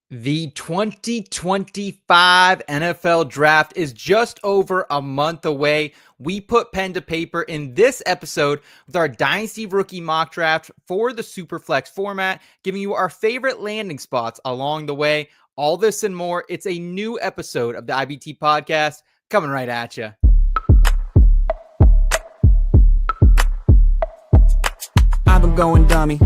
The 2025 NFL Draft is just over a month away. We put pen to paper in this episode with our Dynasty Rookie Mock Draft for the Superflex format, giving you our favorite landing spots along the way. All this and more. It's a new episode of the IBT podcast coming right at you. I've been going dummy,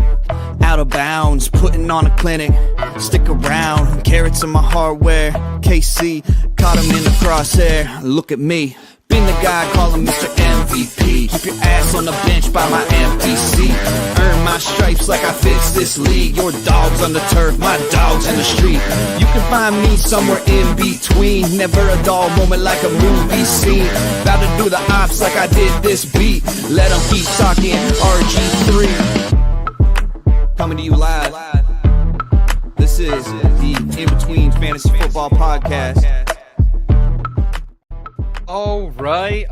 out of bounds, putting on a clinic. Stick around, carrots in my hardware. KC, caught him in the crosshair. Look at me, been the guy calling Mr. MVP. Keep your ass on the bench by my MPC. Earn my stripes like I fix this league. Your dog's on the turf, my dog's in the street. You can find me somewhere in between. Never a dull moment like a movie scene. About to do the ops like I did this beat. Let them keep talking RG3. Coming to you live. This is the In Between Fantasy Football Podcast. All right.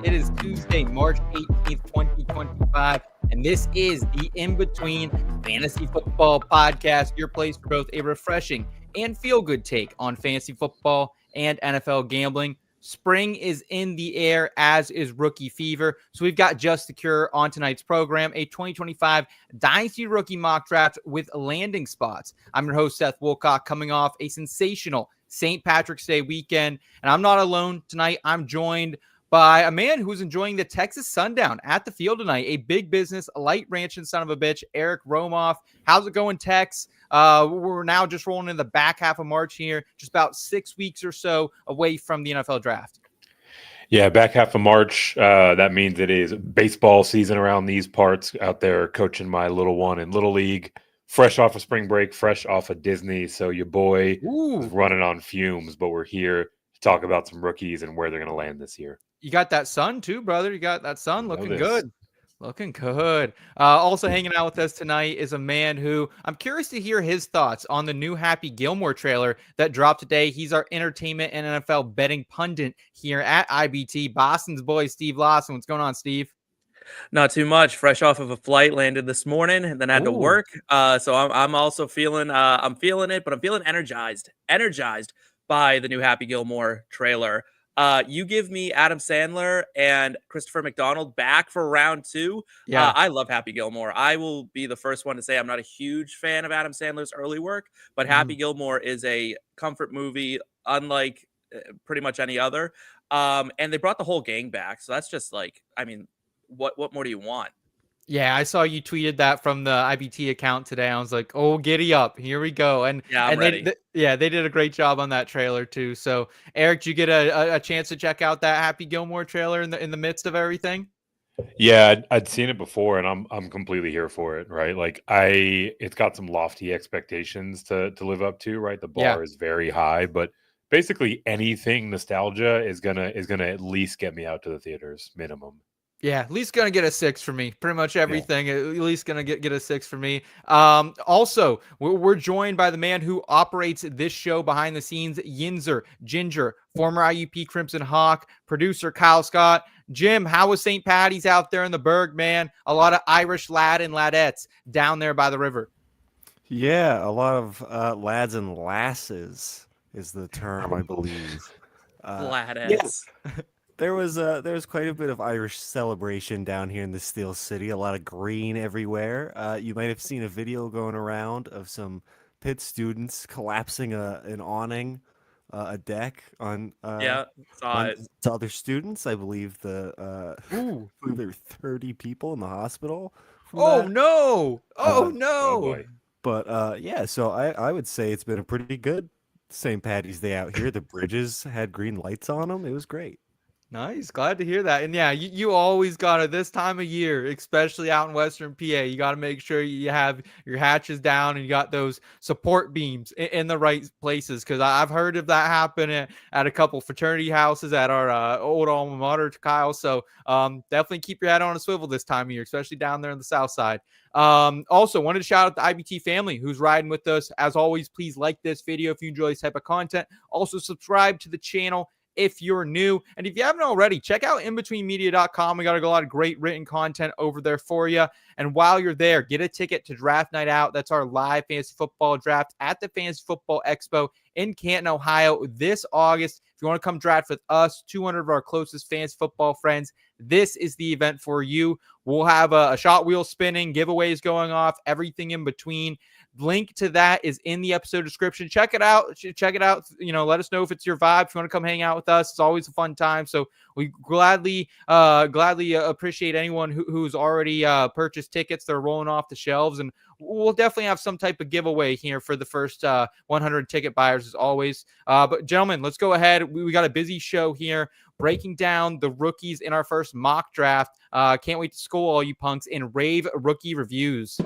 It is Tuesday, March 18th, 2025, and this is the In Between Fantasy Football Podcast, your place for both a refreshing and feel-good take on fantasy football and NFL gambling. Spring is in the air, as is rookie fever. So we've got just the cure on tonight's program, a 2025 Dynasty Rookie Mock Draft with landing spots. I'm your host, Seth Wilcock, coming off a sensational St. Patrick's Day weekend. And I'm not alone tonight. I'm joined by a man who's enjoying the Texas Sundown at the field tonight. A big business, a light ranching son of a bitch, Eric Romoff. How's it going, Tex? We're now just rolling in the back half of March here, just about 6 weeks or so away from the NFL draft. Yeah, back half of March. That means it is baseball season around these parts. Out there coaching my little one in Little League. Fresh off of spring break, fresh off of Disney. So your boy is running on fumes, but we're here to talk about some rookies and where they're going to land this year. You got that sun too, brother. You got that sun looking good. Looking good. Also hanging out with us tonight is a man who I'm curious to hear his thoughts on the new Happy Gilmore trailer that dropped today. He's our entertainment and NFL betting pundit here at IBT. Boston's boy, Steve Lawson. What's going on, Steve? Not too much. Fresh off of a flight, landed this morning, and then had to work. So I'm also feeling I'm feeling it, but I'm feeling energized by the new Happy Gilmore trailer. You give me Adam Sandler and Christopher McDonald back for round two. Yeah, I love Happy Gilmore. I will be the first one to say I'm not a huge fan of Adam Sandler's early work, but Happy Gilmore is a comfort movie, unlike pretty much any other. And they brought the whole gang back, so that's just like, I mean, what more do you want? Yeah, I saw you tweeted that from the IBT account today. I was like, "Oh, giddy up! Here we go!" And yeah, I'm ready. They did a great job on that trailer too. So, Eric, did you get a chance to check out that Happy Gilmore trailer in the midst of everything? Yeah, I'd seen it before, and I'm completely here for it. Right, like it's got some lofty expectations to live up to. Right, the bar is very high, but basically anything nostalgia is gonna at least get me out to the theaters minimum. Yeah, at least going to get a 6 for me. Pretty much everything, at least going to get a 6 for me. Also, we're joined by the man who operates this show behind the scenes, Yinzer, Ginger, former IUP Crimson Hawk, producer Kyle Scott. Jim, how was St. Patty's out there in the Berg, man? A lot of Irish lad and ladettes down there by the river. Yeah, a lot of lads and lasses is the term, I believe. Ladettes. Yeah. There was quite a bit of Irish celebration down here in the Steel City. A lot of green everywhere. You might have seen a video going around of some Pitt students collapsing an awning, a deck on. Saw it. To other students. I believe there were 30 people in the hospital. No! But so I would say it's been a pretty good St. Patty's Day out here. The bridges had green lights on them. It was great. Nice. Glad to hear that. And yeah, you always got to, this time of year, especially out in Western PA, you got to make sure you have your hatches down and you got those support beams in the right places. Because I've heard of that happen at a couple fraternity houses at our old alma mater, Kyle. So definitely keep your head on a swivel this time of year, especially down there on the south side. Also, wanted to shout out the IBT family who's riding with us. As always, please like this video if you enjoy this type of content. Also, subscribe to the channel if you're new. And if you haven't already, check out inbetweenmedia.com. We got a lot of great written content over there for you. And while you're there, get a ticket to Draft Night Out. That's our live fantasy football draft at the Fantasy Football Expo in Canton, Ohio this August. If you want to come draft with us, 200 of our closest fantasy football friends, this is the event for you. We'll have a shot wheel spinning, giveaways going off, everything in between. Link to that is in the episode description. Check it out. Let us know if it's your vibe. If you want to come hang out with us, it's always a fun time. So we gladly appreciate anyone who's already purchased tickets. They're rolling off the shelves, and we'll definitely have some type of giveaway here for the first 100 ticket buyers as always. But gentlemen, let's go ahead. We got a busy show here, breaking down the rookies in our first mock draft. Can't wait to school all you punks in Rave rookie reviews.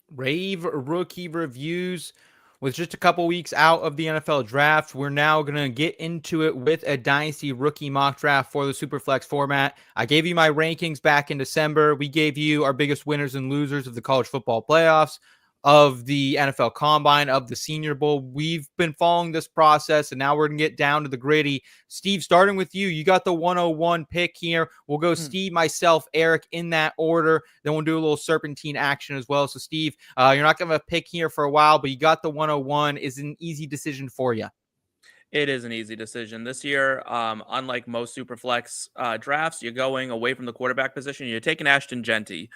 Rave rookie reviews. With just a couple weeks out of the NFL draft, we're now going to get into it with a Dynasty rookie mock draft for the Superflex format. I gave you my rankings back in December. We gave you our biggest winners and losers of the college football playoffs, of the NFL Combine, of the Senior Bowl. We've been following this process, and now we're going to get down to the gritty. Steve, starting with you, you got the 101 pick here. We'll go Steve, myself, Eric in that order. Then we'll do a little serpentine action as well. So, Steve, you're not going to have a pick here for a while, but you got the 101. Is it an easy decision for you? It is an easy decision this year. Unlike most Superflex drafts, you're going away from the quarterback position. You're taking Ashton Jeanty.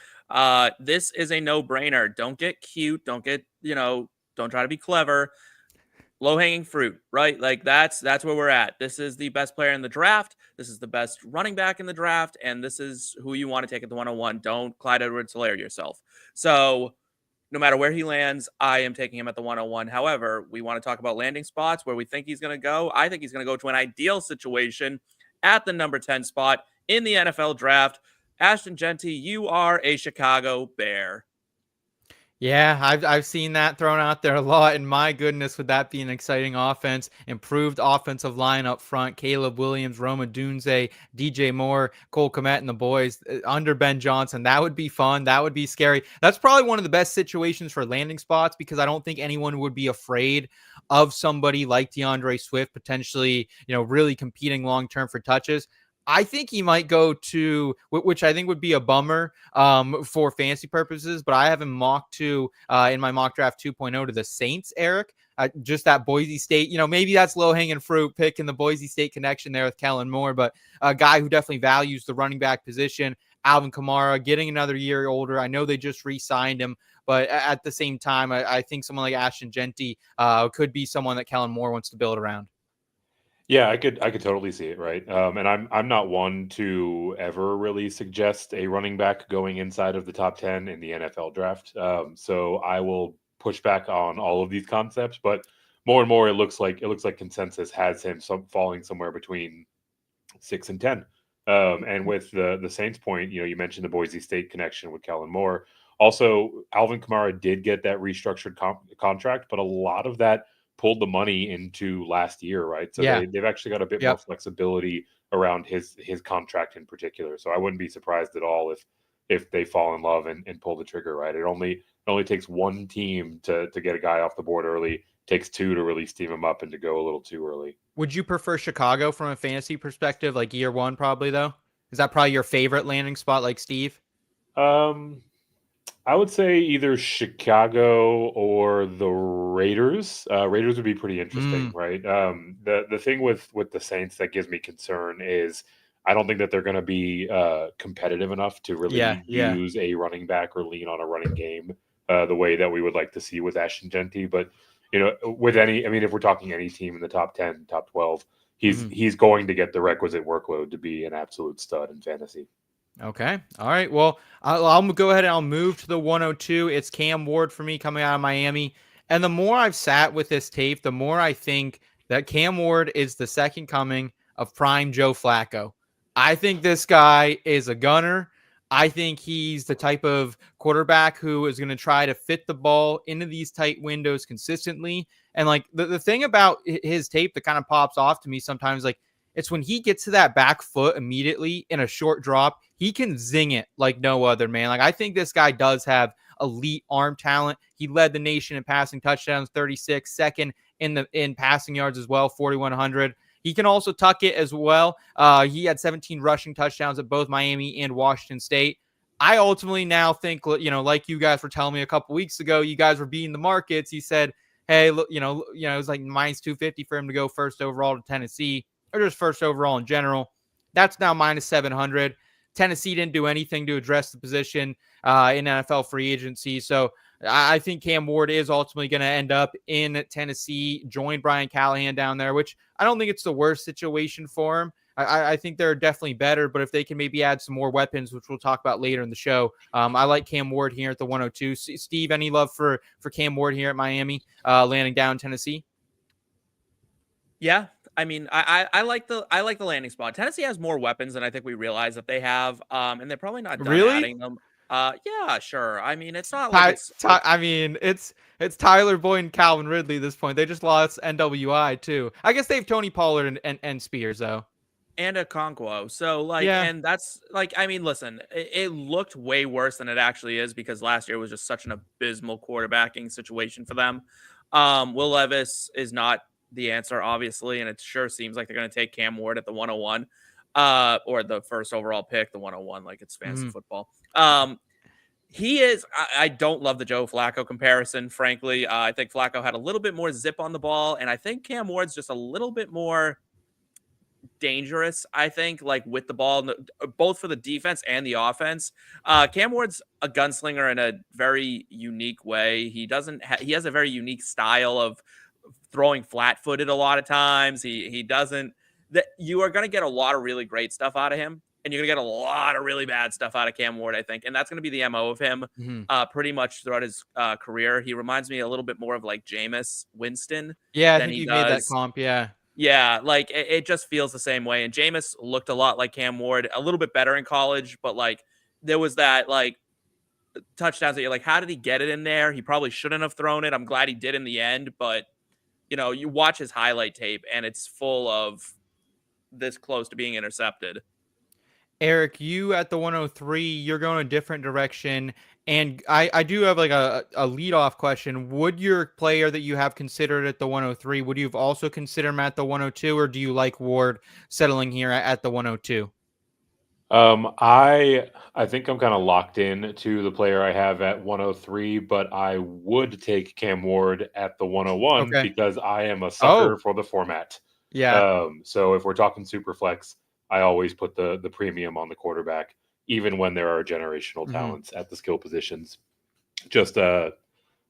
This is a no-brainer. Don't get cute. Don't try to be clever. Low-hanging fruit, right? Like that's where we're at. This is the best player in the draft. This is the best running back in the draft, and this is who you want to take at the 101. Don't Clyde Edwards-Helaire yourself. So no matter where he lands, I am taking him at the 101. However, we want to talk about landing spots where we think he's going to go. I think he's going to go to an ideal situation at the number 10 spot in the NFL draft. Ashton Jeanty, you are a Chicago Bear. Yeah, I've seen that thrown out there a lot, and my goodness, would that be an exciting offense? Improved offensive line up front, Kaleb Williams, Roma Dunze, DJ Moore, Cole Kmet, and the boys under Ben Johnson. That would be fun. That would be scary. That's probably one of the best situations for landing spots, because I don't think anyone would be afraid of somebody like DeAndre Swift potentially, really competing long-term for touches. I think he might go to, which I think would be a bummer for fantasy purposes, but I have him mocked to in my mock draft 2.0 to the Saints, Eric. Just that Boise State, maybe that's low-hanging fruit, picking the Boise State connection there with Kellen Moore, but a guy who definitely values the running back position. Alvin Kamara getting another year older. I know they just re-signed him, but at the same time, I think someone like Ashton Jeanty could be someone that Kellen Moore wants to build around. Yeah, I could totally see it, right? And I'm not one to ever really suggest a running back going inside of the top 10 in the NFL draft. So I will push back on all of these concepts, but more and more it looks like consensus has him falling somewhere between 6 and 10. And with the Saints point, you mentioned the Boise State connection with Kellen Moore. Also, Alvin Kamara did get that restructured contract, but a lot of that pulled the money into last year, right? So they've actually got a bit more flexibility around his contract in particular. So I wouldn't be surprised at all if they fall in love and pull the trigger, right? It only takes one team to get a guy off the board early. It takes two to really steam him up and to go a little too early. Would you prefer Chicago from a fantasy perspective, like year one, probably, though? Is that probably your favorite landing spot, like Steve? I would say either Chicago or the Raiders. Raiders would be pretty interesting, right? The thing with the Saints that gives me concern is I don't think that they're going to be competitive enough to really use a running back or lean on a running game the way that we would like to see with Ashton Jeanty. But with if we're talking any team in the top 10, top 12, he's going to get the requisite workload to be an absolute stud in fantasy. Okay. All right. Well, I'll go ahead and I'll move to the 102. It's Cam Ward for me coming out of Miami. And the more I've sat with this tape, the more I think that Cam Ward is the second coming of prime Joe Flacco. I think this guy is a gunner. I think he's the type of quarterback who is going to try to fit the ball into these tight windows consistently. And like the thing about his tape that kind of pops off to me sometimes, like it's when he gets to that back foot immediately in a short drop, he can zing it like no other, man. Like I think this guy does have elite arm talent. He led the nation in passing touchdowns, 36, second in passing yards as well, 4,100. He can also tuck it as well. He had 17 rushing touchdowns at both Miami and Washington State. I ultimately now think, like you guys were telling me a couple weeks ago, you guys were beating the markets. He said, hey, look, it was like minus 250 for him to go first overall to Tennessee, or just first overall in general. That's now minus 700. Tennessee didn't do anything to address the position in NFL free agency. So I think Cam Ward is ultimately going to end up in Tennessee, join Brian Callahan down there, which I don't think it's the worst situation for him. I think they're definitely better, but if they can maybe add some more weapons, which we'll talk about later in the show, I like Cam Ward here at the 102. Steve, any love for Cam Ward here at Miami, landing down Tennessee? Yeah, I mean, I like the landing spot. Tennessee has more weapons than I think we realize that they have, and they're probably not done adding them. Yeah, sure. I mean, it's not like it's Tyler Boyd and Calvin Ridley at this point. They just lost NWI too. I guess they have Tony Pollard and Spears though. And a Conquo. So and that's I mean, listen, it looked way worse than it actually is because last year was just such an abysmal quarterbacking situation for them. Will Levis is not the answer, obviously, and it sure seems like they're going to take Cam Ward at the 101, or the first overall pick, the 101, like it's fantasy football. He is. I don't love the Joe Flacco comparison, frankly. I think Flacco had a little bit more zip on the ball, and I think Cam Ward's just a little bit more dangerous, I think, like with the ball, both for the defense and the offense. Cam Ward's a gunslinger in a very unique way. He has a very unique style of throwing flat-footed a lot of times. He doesn't. That you are going to get a lot of really great stuff out of him, and you're going to get a lot of really bad stuff out of Cam Ward, I think. And that's going to be the MO of him pretty much throughout his career. He reminds me a little bit more of like Jameis Winston. Yeah, I think you made that comp, yeah. Yeah, like it just feels the same way. And Jameis looked a lot like Cam Ward, a little bit better in college, but like there was that like touchdowns that you're like, how did he get it in there? He probably shouldn't have thrown it. I'm glad he did in the end, but you watch his highlight tape and it's full of this close to being intercepted. Eric, you at the 103, you're going a different direction. And I do have like a leadoff question. Would your player that you have considered at the 103, would you have also considered him at the 102, or do you like Ward settling here at the 102? I think I'm kind of locked in to the player I have at 103, but I would take Cam Ward at the 101 because I am a sucker for the format. Yeah. So if we're talking Superflex, I always put the premium on the quarterback, even when there are generational talents at the skill positions. Just a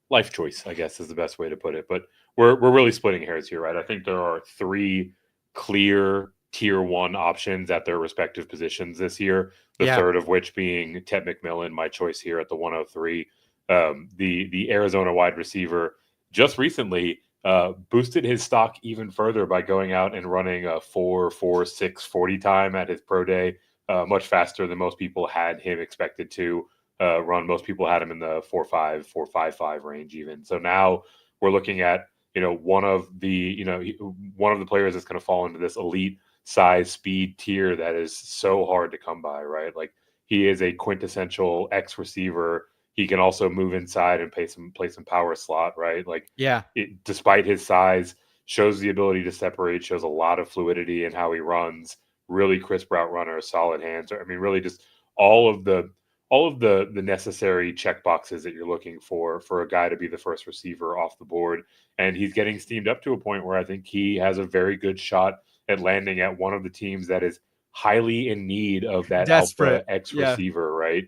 life choice, I guess, is the best way to put it. But we're really splitting hairs here, right? I think there are 3 clear tier 1 options at their respective positions this year. The third of which being Ted McMillan, my choice here at the 103. The Arizona wide receiver just recently boosted his stock even further by going out and running a 4.46 40 time at his pro day, much faster than most people had him expected to run. Most people had him in the 4.5, 4.55 range even. So now we're looking at, one of the players that's going to fall into this elite size speed tier that is so hard to come by, right? Like he is a quintessential X receiver. He can also move inside and play some power slot, right? Like, despite his size, shows the ability to separate, shows a lot of fluidity in how he runs. Really crisp route runner, solid hands. I mean, really just all of the necessary check boxes that you're looking for a guy to be the first receiver off the board. And he's getting steamed up to a point where I think he has a very good shot at landing at one of the teams that is highly in need of that alpha X receiver, right?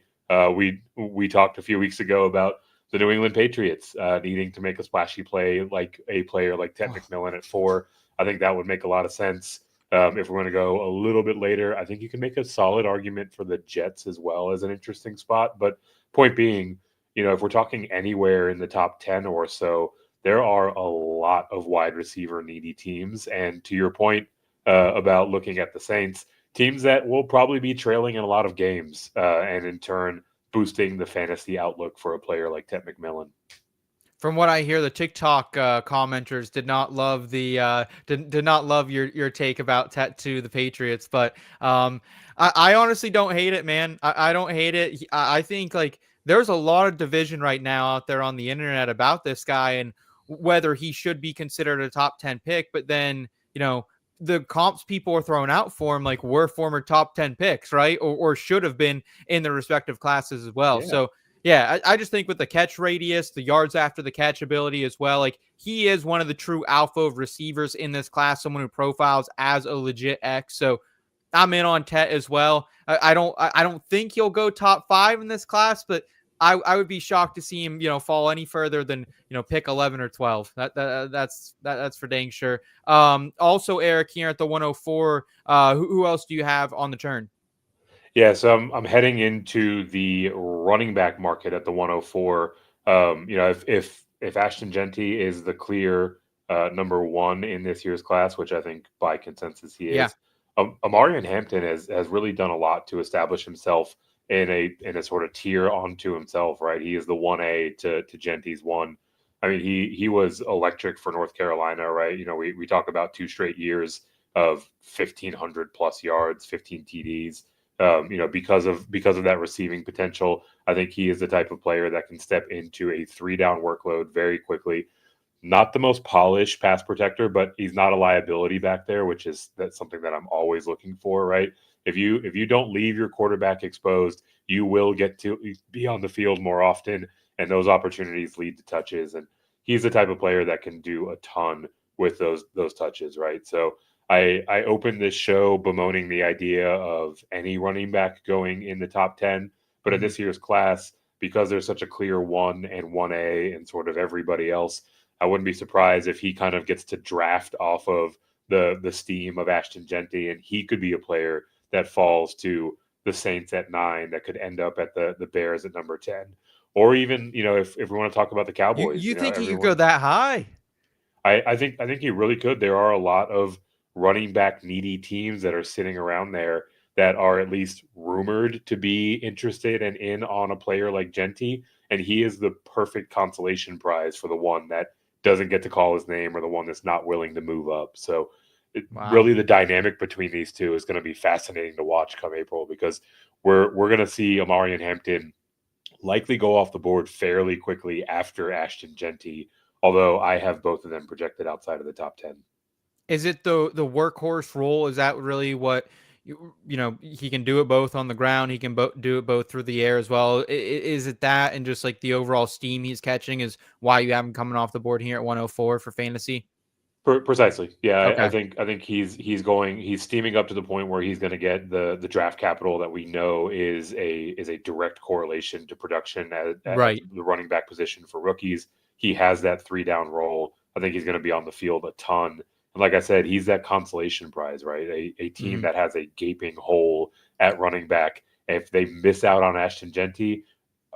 We talked a few weeks ago about the New England Patriots needing to make a splashy play like a player like Ted McMillan at 4. I think that would make a lot of sense. If we're going to go a little bit later, I think you can make a solid argument for the Jets as well as an interesting spot. But point being, if we're talking anywhere in the top 10 or so, there are a lot of wide receiver needy teams. And to your point about looking at the Saints, teams that will probably be trailing in a lot of games and in turn boosting the fantasy outlook for a player like Tet McMillan. From what I hear, the TikTok commenters did not love the did not love your take about Tet to the Patriots, but I honestly don't hate it, man. I don't hate it. I think like there's a lot of division right now out there on the internet about this guy and whether he should be considered a top 10 pick. But then the comps people are throwing out for him like were former top 10 picks, right? Or should have been in their respective classes as well. Yeah. So. Yeah, I just think with the catch radius, the yards after the catch ability as well, like he is one of the true alpha of receivers in this class, someone who profiles as a legit X. So I'm in on Tet as well. I don't think he'll go top 5 in this class, but I would be shocked to see him, fall any further than, pick 11 or 12. That's for dang sure. Also, Eric, here at the 104, who else do you have on the turn? Yeah, so I'm heading into the running back market at the 104. If Ashton Jeanty is the clear number 1 in this year's class, which I think by consensus he is, Yeah. Omarion Hampton has really done a lot to establish himself in a sort of tier onto himself, right? He is the 1A to Jeanty's 1. I mean, he was electric for North Carolina, right? We talk about 2 straight years of 1,500 plus yards, 15 TDs. Because of that receiving potential, I think he is the type of player that can step into a 3-down workload very quickly. Not the most polished pass protector, but he's not a liability back there, that's something that I'm always looking for, right? If you don't leave your quarterback exposed, you will get to be on the field more often, and those opportunities lead to touches. And he's the type of player that can do a ton with those touches, right? So I opened this show bemoaning the idea of any running back going in the top 10, but in this year's class, because there's such a clear 1 and 1A and sort of everybody else, I wouldn't be surprised if he kind of gets to draft off of the steam of Ashton Jeanty, and he could be a player that falls to the Saints at 9 that could end up at the Bears at number 10. Or even, if we want to talk about the Cowboys. You think he could go that high? I think he really could. There are a lot of running back needy teams that are sitting around there that are at least rumored to be interested and in on a player like Jeanty, and he is the perfect consolation prize for the one that doesn't get to call his name or the one that's not willing to move up. So really the dynamic between these two is going to be fascinating to watch come April, because we're going to see Omarion Hampton likely go off the board fairly quickly after Ashton Jeanty, although I have both of them projected outside of the top 10. Is it the workhorse role? Is that really what he can do it both on the ground? He can do it both through the air as well. Is it that, and just like the overall steam he's catching is why you have him coming off the board here at 104 for fantasy? Precisely. Yeah. Okay. I think he's steaming up to the point where he's going to get the draft capital that we know is a direct correlation to production at Right. the running back position for rookies. He has that 3-down role. I think he's going to be on the field a ton. And like I said, he's that consolation prize, right? A team that has a gaping hole at running back. If they miss out on Ashton Jeanty,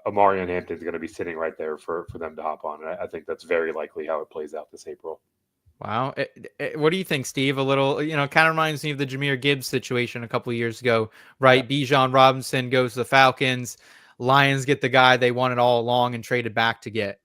Omarion Hampton's going to be sitting right there for them to hop on. And I think that's very likely how it plays out this April. Wow. What do you think, Steve? A little, kind of reminds me of the Jahmyr Gibbs situation a couple of years ago, right? Yeah. Bijan Robinson goes to the Falcons. Lions get the guy they wanted all along and traded back to get.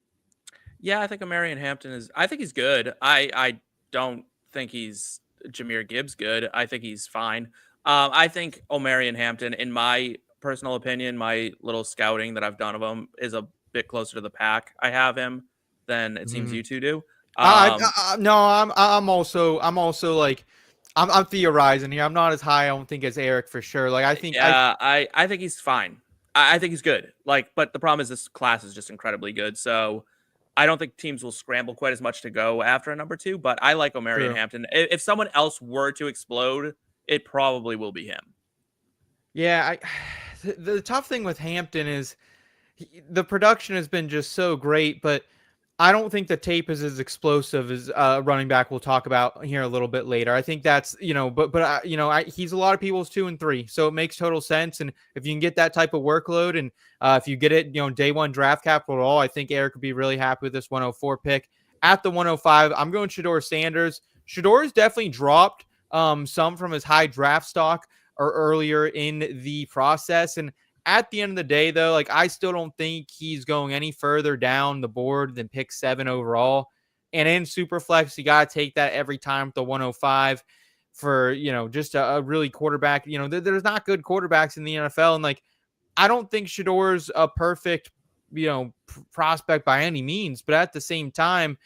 Yeah, I think Omarion Hampton I think he's good. I don't think he's Jahmyr Gibbs good. I think he's fine. I think Omarion Hampton, in my personal opinion, my little scouting that I've done of him, is a bit closer to the pack. I have him than it seems you two do. No, I'm also like I'm theorizing here. I'm not as high, I don't think, as Eric for sure. Like I think I think he's fine. I think he's good. But the problem is this class is just incredibly good. So I don't think teams will scramble quite as much to go after a number 2, but I like Omarion Hampton. If someone else were to explode, it probably will be him. Yeah, the tough thing with Hampton is the production has been just so great, but I don't think the tape is as explosive as running back we'll talk about here a little bit later. I think that's, he's a lot of people's 2 and 3. So it makes total sense. And if you can get that type of workload and if you get it, day one draft capital at all, I think Eric would be really happy with this 104 pick. At the 105, I'm going Shedeur Sanders. Shedeur has definitely dropped some from his high draft stock or earlier in the process. And at the end of the day, though, like I still don't think he's going any further down the board than pick 7 overall. And in Superflex, you got to take that every time with the 105 for, just a really quarterback. There's not good quarterbacks in the NFL. And like, I don't think Shedeur's a perfect, prospect by any means. But at the same time,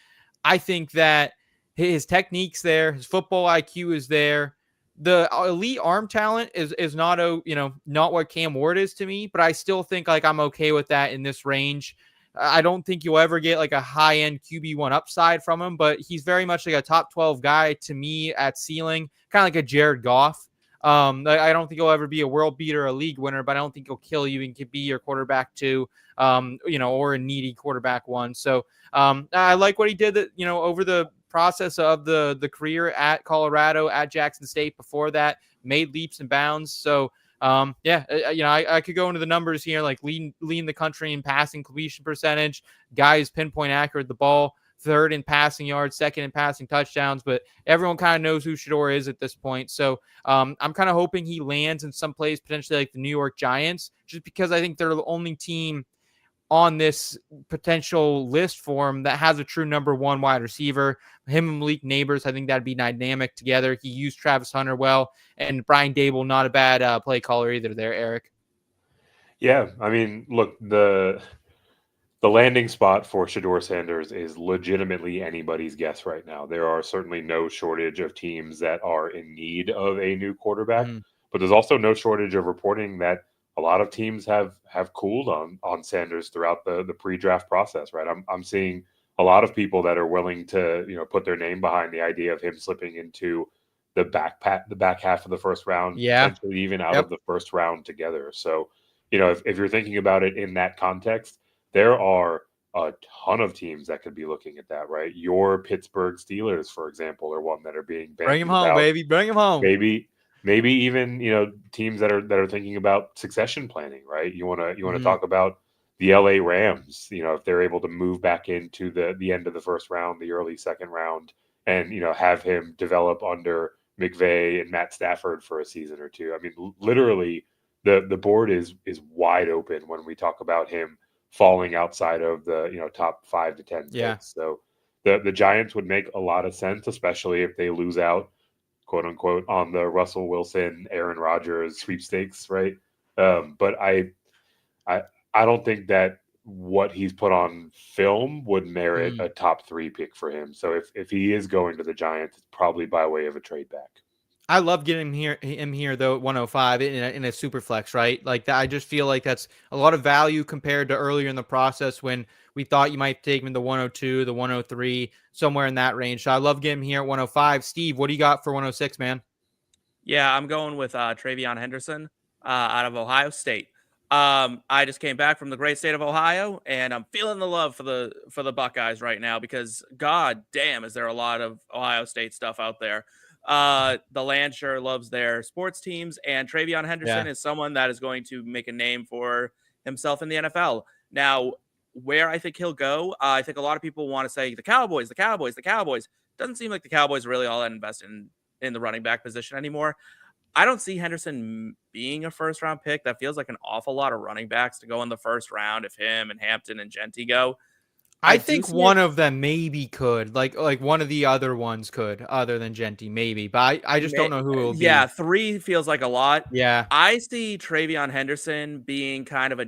I think that his technique's there. His football IQ is there. The elite arm talent is not not what Cam Ward is to me, but I still think like I'm okay with that in this range. I don't think you'll ever get like a high end QB1 upside from him, but he's very much like a top 12 guy to me at ceiling, kind of like a Jared Goff. I don't think he'll ever be a world beater or a league winner, but I don't think he'll kill you and could be your quarterback 2, or a needy quarterback 1. So I like what he did over the process of the career at Colorado, at Jackson State before that, made leaps and bounds. So I could go into the numbers here, like leading the country in passing completion percentage, guys pinpoint accurate the ball, 3rd in passing yards, 2nd in passing touchdowns, but everyone kind of knows who Shedeur is at this point. So I'm kind of hoping he lands in some place, potentially like the New York Giants, just because I think they're the only team on this potential list for him that has a true number 1 wide receiver. Him and Malik Neighbors, I think that'd be dynamic together. He used Travis Hunter well, and Brian Dable, not a bad play caller either there, Eric. Yeah, I mean, look, the landing spot for Shedeur Sanders is legitimately anybody's guess right now. There are certainly no shortage of teams that are in need of a new quarterback, but there's also no shortage of reporting that a lot of teams have cooled on Sanders throughout the pre-draft process, right? I'm seeing a lot of people that are willing to, put their name behind the idea of him slipping into the back half of the first round, potentially even out of the first round together. So, if you're thinking about it in that context, there are a ton of teams that could be looking at that, right? Your Pittsburgh Steelers, for example, are one that are being bring him home, baby. Bring him home. Maybe even teams that are thinking about succession planning, right? You want to talk about the LA Rams, if they're able to move back into the end of the first round, the early second round, and have him develop under McVay and Matt Stafford for a season or 2. I mean, literally the board is wide open when we talk about him falling outside of the top 5 to 10 picks. So the Giants would make a lot of sense, especially if they lose out, quote unquote, on the Russell Wilson, Aaron Rodgers sweepstakes, right? But I don't think that what he's put on film would merit a top 3 pick for him. So if he is going to the Giants, it's probably by way of a trade back. I love getting him here though at 105 in a super flex, right? Like that, I just feel like that's a lot of value compared to earlier in the process when we thought you might take him in the 102, the 103, somewhere in that range. So I love getting him here at 105. Steve, what do you got for 106, man? Yeah, I'm going with TreVeyon Henderson out of Ohio State. I just came back from the great state of Ohio, and I'm feeling the love for the Buckeyes right now because god damn, is there a lot of Ohio State stuff out there. The land sure loves their sports teams, and TreVeyon Henderson is someone that is going to make a name for himself in the NFL. Now, where I think he'll go, I think a lot of people want to say the Cowboys. Doesn't seem like the Cowboys are really all that invested in the running back position anymore. I don't see Henderson being a first-round pick. That feels like an awful lot of running backs to go in the first round if him and Hampton and Jeanty go. I think one of them maybe could, like one of the other ones could, other than Jeanty, maybe. But I just don't know who it will be. Yeah, 3 feels like a lot. Yeah. I see TreVeyon Henderson being kind of a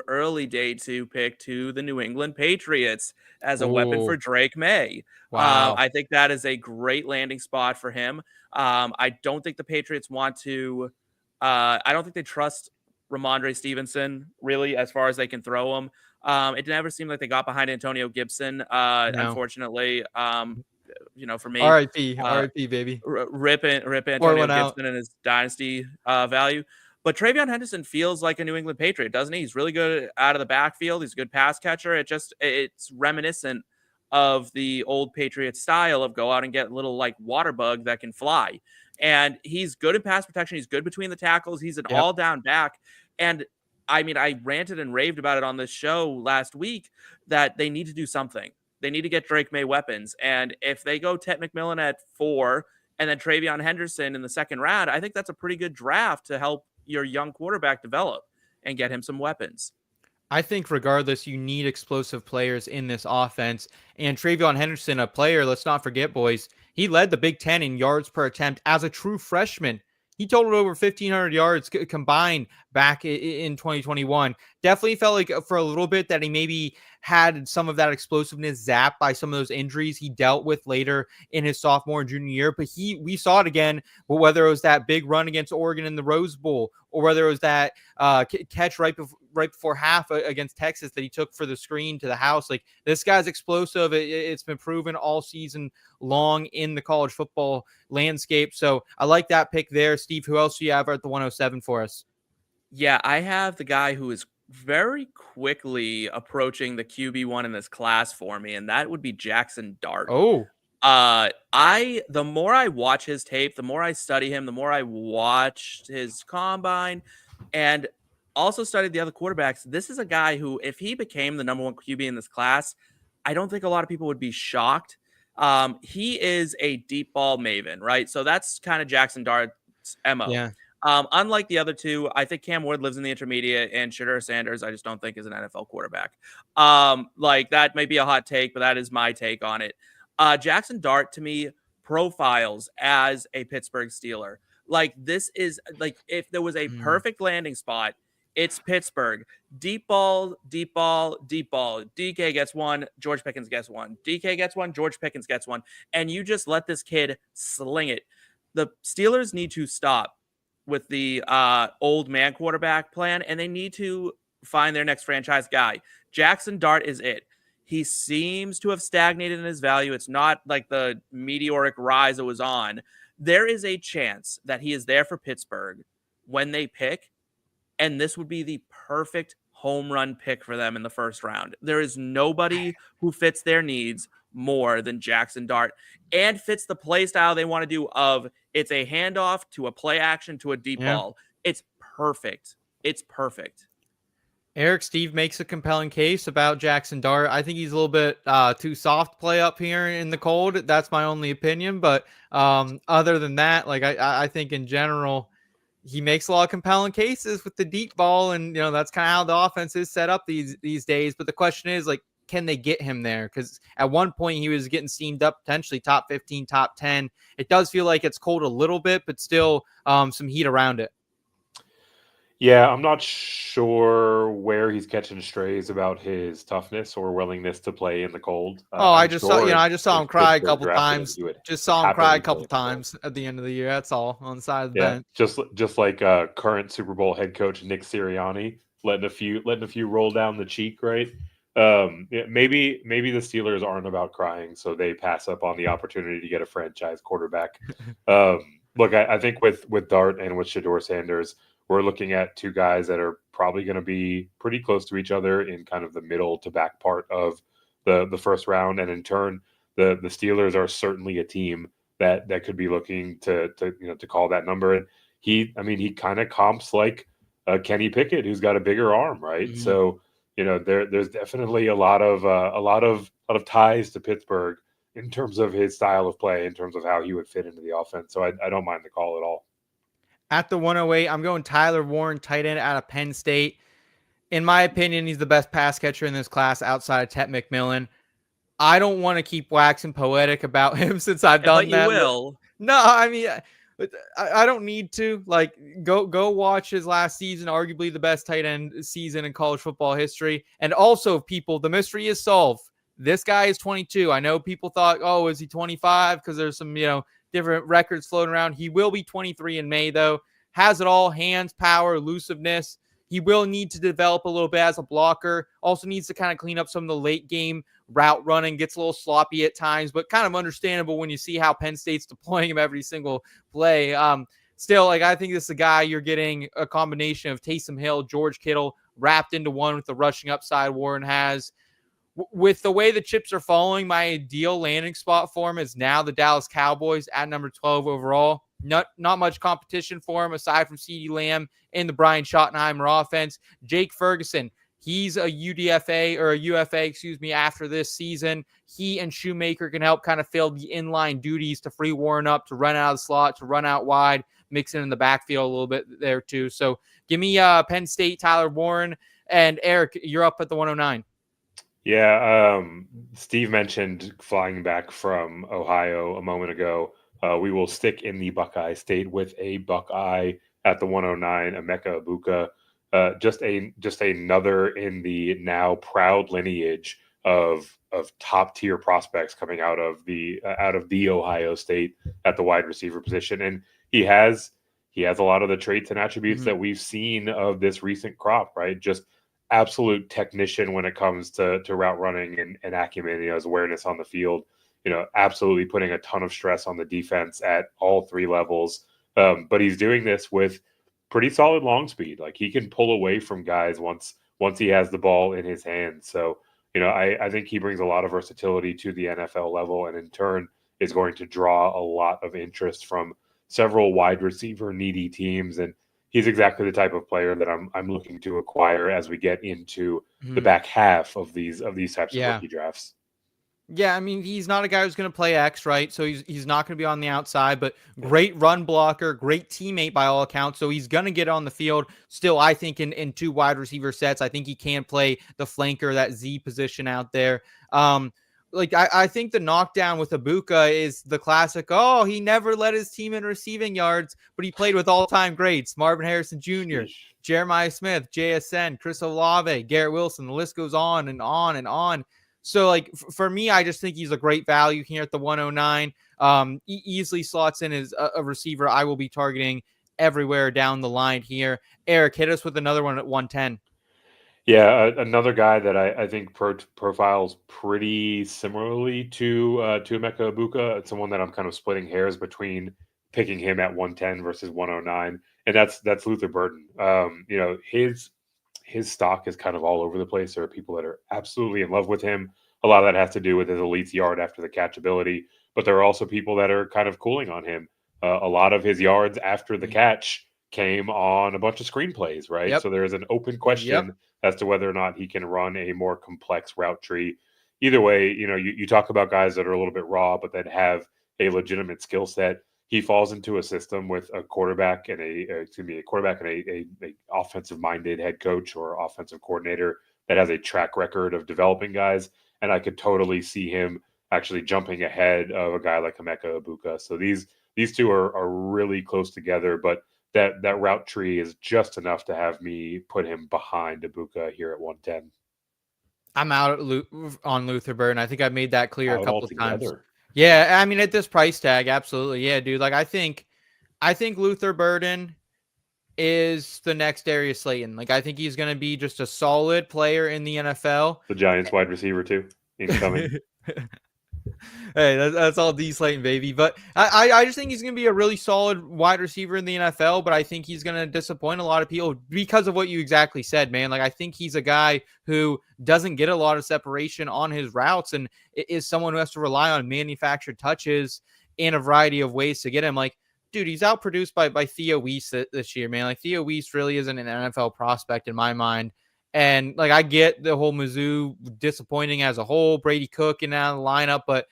early day 2 pick to the New England Patriots as a weapon for Drake May. Wow. I think that is a great landing spot for him. I don't think the Patriots want to I don't think they trust Ramondre Stevenson really as far as they can throw him. It never seemed like they got behind Antonio Gibson. Unfortunately, for me, RIP, baby. Rip Antonio Gibson and his dynasty value. But TreVeyon Henderson feels like a New England Patriot, doesn't he? He's really good out of the backfield. He's a good pass catcher. It's reminiscent of the old Patriot style of go out and get little like water bug that can fly. And he's good in pass protection. He's good between the tackles. He's an all down back. And I mean, I ranted and raved about it on this show last week that they need to do something. They need to get Drake May weapons. And if they go Tet McMillan at 4 and then TreVeyon Henderson in the second round, I think that's a pretty good draft to help your young quarterback develop and get him some weapons. I think regardless, you need explosive players in this offense. And TreVeyon Henderson, a player, let's not forget, boys, he led the Big Ten in yards per attempt as a true freshman. He totaled over 1,500 yards combined back in 2021. Definitely felt like for a little bit that he maybe had some of that explosiveness zapped by some of those injuries he dealt with later in his sophomore and junior year. But we saw it again, whether it was that big run against Oregon in the Rose Bowl or whether it was that catch right before half against Texas that he took for the screen to the house. Like, this guy's explosive. It's been proven all season long in the college football landscape. So I like that pick there. Steve, who else do you have at the 107 for us? Yeah, I have the guy who is very quickly approaching the QB1 in this class for me, and that would be Jaxson Dart. Oh, the more I watch his tape, the more I study him, the more I watched his combine and also studied the other quarterbacks. This is a guy who, if he became the number 1 QB in this class, I don't think a lot of people would be shocked. He is a deep ball maven, right? So that's kind of Jaxson Dart's MO. yeah. Unlike the other two, I think Cam Ward lives in the intermediate, and Shedeur Sanders, I just don't think is an NFL quarterback. Like, that may be a hot take, but that is my take on it. Jaxson Dart, to me, profiles as a Pittsburgh Steeler. Like, this is like, if there was a perfect landing spot, it's Pittsburgh. Deep ball, deep ball, deep ball. DK gets one, George Pickens gets one. DK gets one, George Pickens gets one. And you just let this kid sling it. The Steelers need to stop with the old man quarterback plan, and they need to find their next franchise guy. Jaxson Dart is it. He seems to have stagnated in his value. It's not like the meteoric rise it was on. There is a chance that he is there for Pittsburgh when they pick, and this would be the perfect home run pick for them in the first round. There is nobody who fits their needs more than Jaxson Dart and fits the play style they want to do of it's a handoff to a play action to a deep ball. It's perfect. It's perfect. Eric, Steve makes a compelling case about Jaxson Dart. I think he's a little bit too soft play up here in the cold. That's my only opinion. But other than that, like I think in general, he makes a lot of compelling cases with the deep ball. And, that's kind of how the offense is set up these days. But the question is, like, can they get him there? Because at one point he was getting steamed up, potentially top 15, top 10. It does feel like it's cold a little bit, but still some heat around it. Yeah, I'm not sure where he's catching strays about his toughness or willingness to play in the cold. I just saw him cry a couple times. Just saw him cry a couple times at the end of the year. That's all, on the side of the bench. Just like current Super Bowl head coach Nick Sirianni letting a few roll down the cheek, right? Maybe the Steelers aren't about crying, so they pass up on the opportunity to get a franchise quarterback. Look, I think with Dart and with Shedeur Sanders, we're looking at two guys that are probably going to be pretty close to each other in kind of the middle to back part of the first round, and in turn, the Steelers are certainly a team that could be looking to call that number. And he kind of comps like Kenny Pickett, who's got a bigger arm, right? Mm-hmm. So there's definitely a lot of ties to Pittsburgh in terms of his style of play, in terms of how he would fit into the offense. So I don't mind the call at all. At the 108, I'm going Tyler Warren, tight end out of Penn State. In my opinion, he's the best pass catcher in this class outside of Tet McMillan. I don't want to keep waxing poetic about him since I've done that. You will. No, I mean, I don't need to. Like, go watch his last season, arguably the best tight end season in college football history. And also, people, the mystery is solved. This guy is 22. I know people thought, oh, is he 25? Because there's some, different records floating around. He will be 23 in May, though. Has it all: hands, power, elusiveness. He will need to develop a little bit as a blocker. Also needs to kind of clean up some of the late game route running. Gets a little sloppy at times, but kind of understandable when you see how Penn State's deploying him every single play. still, like, I think this is a guy you're getting a combination of Taysom Hill, George Kittle wrapped into one with the rushing upside Warren has. With the way the chips are falling, my ideal landing spot for him is now the Dallas Cowboys at number 12 overall. Not much competition for him aside from CeeDee Lamb and the Brian Schottenheimer offense. Jake Ferguson, he's a UFA, after this season. He and Shoemaker can help kind of fill the inline duties to free Warren up, to run out of the slot, to run out wide, mixing in the backfield a little bit there too. So give me Penn State, Tyler Warren, and Eric, you're up at the 109. Yeah, Steve mentioned flying back from Ohio a moment ago. We will stick in the Buckeye State with a Buckeye at the 109, Emeka Egbuka. Just another in the now proud lineage of top tier prospects coming out of the Ohio State at the wide receiver position, and he has a lot of the traits and attributes that we've seen of this recent crop, right? Just absolute technician when it comes to route running and acumen, his awareness on the field, absolutely putting a ton of stress on the defense at all three levels. But he's doing this with pretty solid long speed. Like, he can pull away from guys once he has the ball in his hands. So, I think he brings a lot of versatility to the NFL level, and in turn is going to draw a lot of interest from several wide receiver needy teams. And he's exactly the type of player that I'm looking to acquire as we get into the back half of these types of rookie drafts. Yeah, I mean, he's not a guy who's going to play X, right? So he's not going to be on the outside, but great run blocker, great teammate by all accounts. So he's going to get on the field. Still, I think in two wide receiver sets, I think he can play the flanker, that Z position out there. I think the knockdown with Egbuka is the classic, he never led his team in receiving yards, but he played with all-time greats, Marvin Harrison Jr., Jeremiah Smith, JSN, Chris Olave, Garrett Wilson. The list goes on and on and on. So, like, for me, I just think he's a great value here at the 109. Easily slots in as a receiver I will be targeting everywhere down the line here. Eric, hit us with another one at 110. Yeah, another guy that I think profiles pretty similarly to Emeka Egbuka. It's someone that I'm kind of splitting hairs between picking him at 110 versus 109, and that's Luther Burden. His stock is kind of all over the place. There are people that are absolutely in love with him. A lot of that has to do with his elite yard after the catch ability, but there are also people that are kind of cooling on him. A lot of his yards after the catch came on a bunch of screenplays, right? Yep. So there is an open question as to whether or not he can run a more complex route tree. Either way, you talk about guys that are a little bit raw, but that have a legitimate skill set. He falls into a system with a quarterback and a offensive-minded head coach or offensive coordinator that has a track record of developing guys. And I could totally see him actually jumping ahead of a guy like Emeka Egbuka. So these two are really close together, but that route tree is just enough to have me put him behind Egbuka here at 110. I'm out on Luther Burden. I think I've made that clear a couple of times. Yeah, I mean, at this price tag, absolutely. Yeah, dude. Like, I think Luther Burden is the next Darius Slayton. Like, I think he's going to be just a solid player in the NFL. The Giants wide receiver too, incoming. Hey, that's all D Slayton, baby. But I just think he's going to be a really solid wide receiver in the NFL, but I think he's going to disappoint a lot of people because of what you exactly said, man. Like, I think he's a guy who doesn't get a lot of separation on his routes and is someone who has to rely on manufactured touches in a variety of ways to get him. Like, dude, he's outproduced by Theo Weiss this year, man. Like, Theo Weiss really isn't an NFL prospect in my mind. And, like, I get the whole Mizzou disappointing as a whole, Brady Cook and out of the lineup, but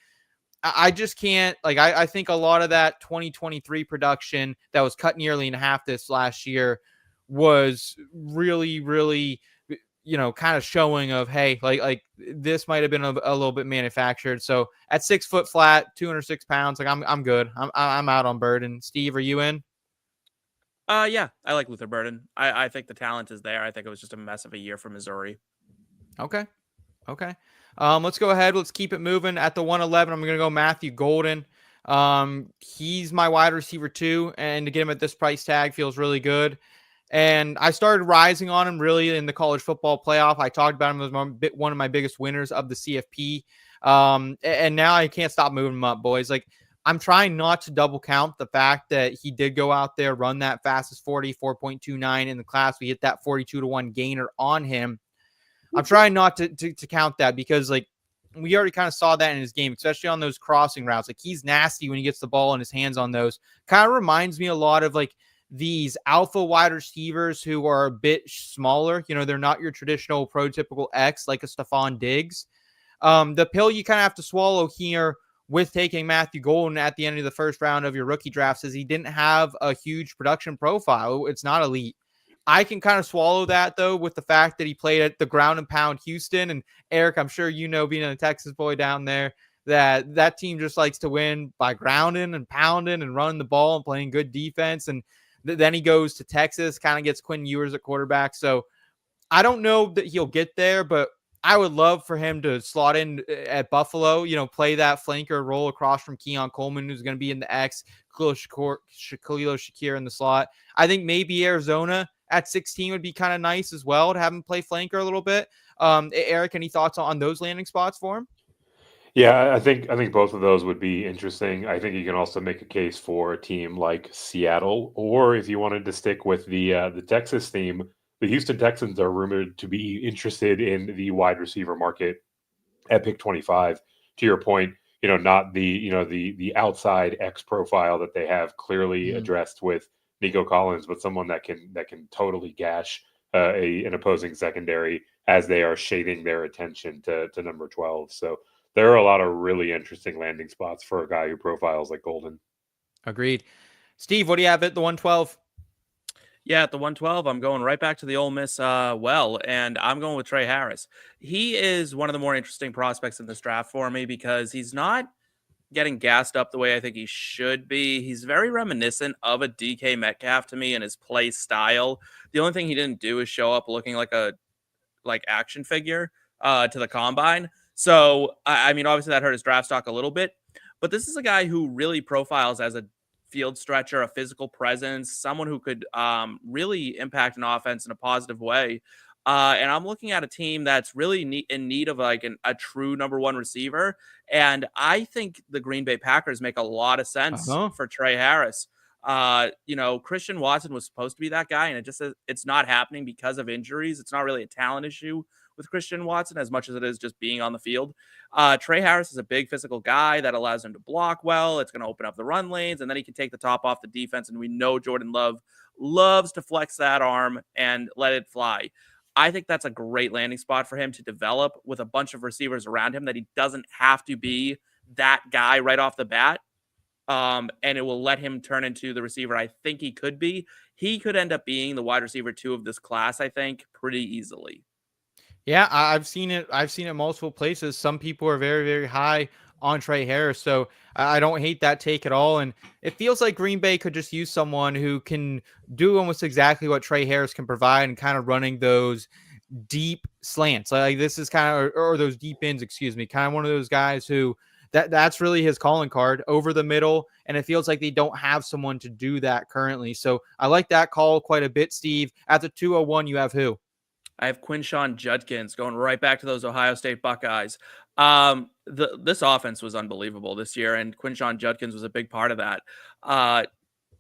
I just can't, like, I think a lot of that 2023 production that was cut nearly in half this last year was really, really, kind of showing of, hey, like this might have been a little bit manufactured. So at 6 foot flat, 206 pounds, like I'm good. I'm out on Burden. Steve, are you in? Yeah, I like Luther Burden. I think the talent is there. I think it was just a mess of a year for Missouri. Okay. Let's go ahead. Let's keep it moving. At the 111, I'm going to go Matthew Golden. He's my wide receiver too, and to get him at this price tag feels really good. And I started rising on him really in the college football playoff. I talked about him as one of my biggest winners of the CFP. And now I can't stop moving him up, boys. Like, I'm trying not to double count the fact that he did go out there, run that fastest 40, 4.29 in the class. We hit that 42-1 gainer on him. I'm trying not to count that because, like, we already kind of saw that in his game, especially on those crossing routes. Like, he's nasty when he gets the ball in his hands on those. Kind of reminds me a lot of, like, these alpha wide receivers who are a bit smaller. You know, they're not your traditional prototypical X like a Stephon Diggs. The pill you kind of have to swallow here with taking Matthew Golden at the end of the first round of your rookie drafts is he didn't have a huge production profile. It's not elite. I can kind of swallow that, though, with the fact that he played at the ground and pound Houston. And Eric, I'm sure you know, being a Texas boy down there, that team just likes to win by grounding and pounding and running the ball and playing good defense. And then he goes to Texas, kind of gets Quinn Ewers at quarterback. So I don't know that he'll get there, but I would love for him to slot in at Buffalo, you know, play that flanker role across from Keon Coleman, who's going to be in the X, Khalil Shakir in the slot. I think maybe Arizona at 16 would be kind of nice as well to have him play flanker a little bit. Eric, any thoughts on those landing spots for him? Yeah, I think both of those would be interesting. I think you can also make a case for a team like Seattle, or if you wanted to stick with the Texas theme, the Houston Texans are rumored to be interested in the wide receiver market at pick 25. To your point, you know, not the outside X profile that they have clearly addressed with Nico Collins, but someone that can totally gash an opposing secondary as they are shading their attention to number 12. So there are a lot of really interesting landing spots for a guy who profiles like Golden. Agreed. Steve, what do you have at the 112? Yeah, at the 112, I'm going right back to the Ole Miss and I'm going with Tre Harris. He is one of the more interesting prospects in this draft for me because he's not getting gassed up the way I think he should be. He's very reminiscent of a DK Metcalf to me in his play style. The only thing he didn't do is show up looking like a action figure to the combine. So, I mean, obviously that hurt his draft stock a little bit, but this is a guy who really profiles as a field stretcher, a physical presence, someone who could really impact an offense in a positive way. And I'm looking at a team that's really in need of like a true number one receiver. And I think the Green Bay Packers make a lot of sense for Tre Harris. You know, Christian Watson was supposed to be that guy, and it's not happening because of injuries. It's not really a talent issue with Christian Watson as much as it is just being on the field. Tre Harris is a big physical guy that allows him to block well. It's going to open up the run lanes, and then he can take the top off the defense. And we know Jordan Love loves to flex that arm and let it fly. I think that's a great landing spot for him to develop with a bunch of receivers around him that he doesn't have to be that guy right off the bat. And it will let him turn into the receiver I think he could be. He could end up being the wide receiver 2 of this class, I think, pretty easily. Yeah, I've seen it. I've seen it multiple places. Some people are very, very high on Tre Harris, so I don't hate that take at all. And it feels like Green Bay could just use someone who can do almost exactly what Tre Harris can provide and kind of running those deep slants. Like this is kind of, or those deep ends, excuse me, kind of one of those guys who that's really his calling card over the middle. And it feels like they don't have someone to do that currently. So I like that call quite a bit, Steve. At the 201, you have who? I have Quinshon Judkins going right back to those Ohio State Buckeyes. This offense was unbelievable this year, and Quinshon Judkins was a big part of that.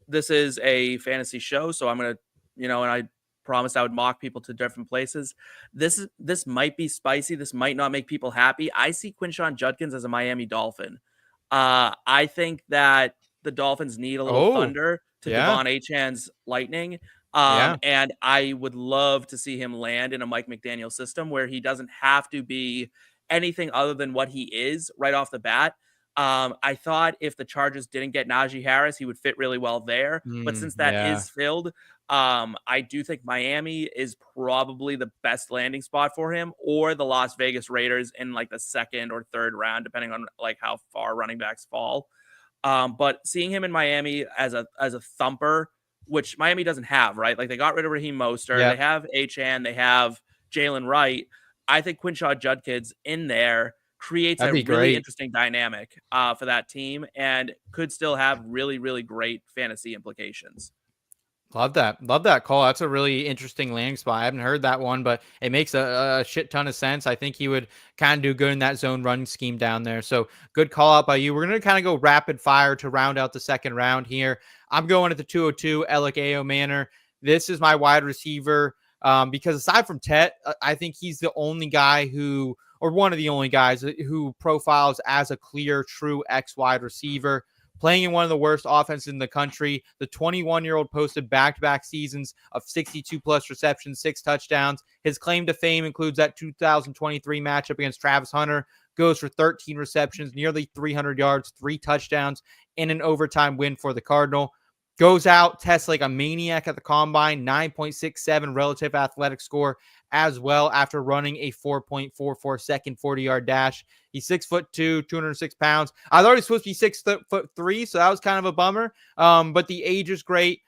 This is a fantasy show, so I'm going to, and I promised I would mock people to different places. This might be spicy. This might not make people happy. I see Quinshon Judkins as a Miami Dolphin. I think that the Dolphins need a little thunder to Devon Achane's lightning. And I would love to see him land in a Mike McDaniel system where he doesn't have to be anything other than what he is right off the bat. I thought if the Chargers didn't get Najee Harris, he would fit really well there. But since that is filled, I do think Miami is probably the best landing spot for him, or the Las Vegas Raiders in like the second or third round, depending on like how far running backs fall. But seeing him in Miami as a thumper, which Miami doesn't have, right? Like they got rid of Raheem Mostert. They have Achane. They have Jalen Wright. I think Quinshon Judkins in there creates a really interesting dynamic for that team and could still have really, really great fantasy implications. Love that. Love that call. That's a really interesting landing spot. I haven't heard that one, but it makes a shit ton of sense. I think he would kind of do good in that zone running scheme down there. So good call out by you. We're going to kind of go rapid fire to round out the second round here. I'm going at the 202, Elic Ayomanor. This is my wide receiver because aside from Tet, I think he's the only guy who, or one of the only guys who profiles as a clear, true X wide receiver. Playing in one of the worst offenses in the country. The 21-year-old posted back-to-back seasons of 62-plus receptions, 6 touchdowns. His claim to fame includes that 2023 matchup against Travis Hunter. Goes for 13 receptions, nearly 300 yards, 3 touchdowns, and an overtime win for the Cardinal. Goes out, tests like a maniac at the combine, 9.67 relative athletic score as well after running a 4.44 second 40-yard dash. He's 6'2", 206 pounds. I thought he was supposed to be 6'3", so that was kind of a bummer. But the age is great.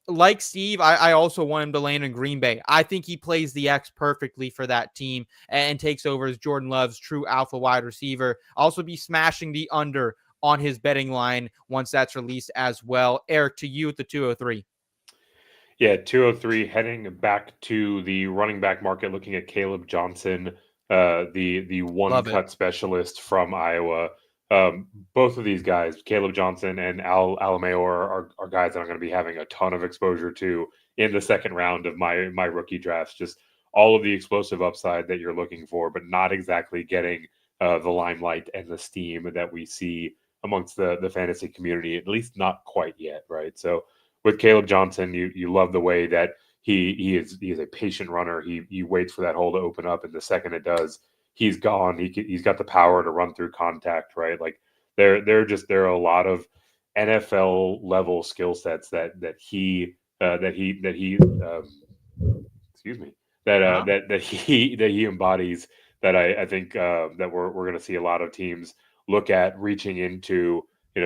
Like Steve, I also want him to land in Green Bay. I think he plays the X perfectly for that team and takes over as Jordan Love's true alpha wide receiver. Also be smashing the under on his betting line once that's released as well. Eric, to you at the 203. Yeah, 203, heading back to the running back market, looking at Kaleb Johnson, the one-cut specialist from Iowa. Both of these guys, Kaleb Johnson and Ayomanor, are guys that I'm going to be having a ton of exposure to in the second round of my rookie drafts. Just all of the explosive upside that you're looking for, but not exactly getting the limelight and the steam that we see amongst the fantasy community, at least not quite yet, right? So with Kaleb Johnson, you love the way that he is a patient runner. He waits for that hole to open up, and the second it does, he's gone. He's got the power to run through contact, right? Like there are a lot of NFL level skill sets that he embodies, that I think that we're going to see a lot of teams look at reaching into,